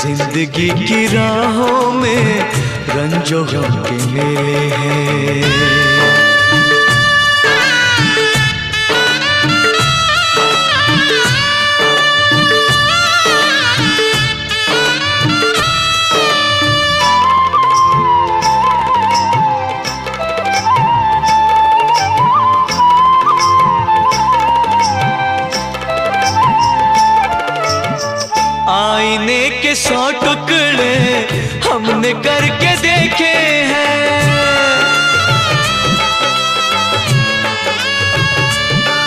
जिंदगी की राहों में रंजो गम के मेले हैं। आईने के 100 टुकड़े हमने करके देखे हैं,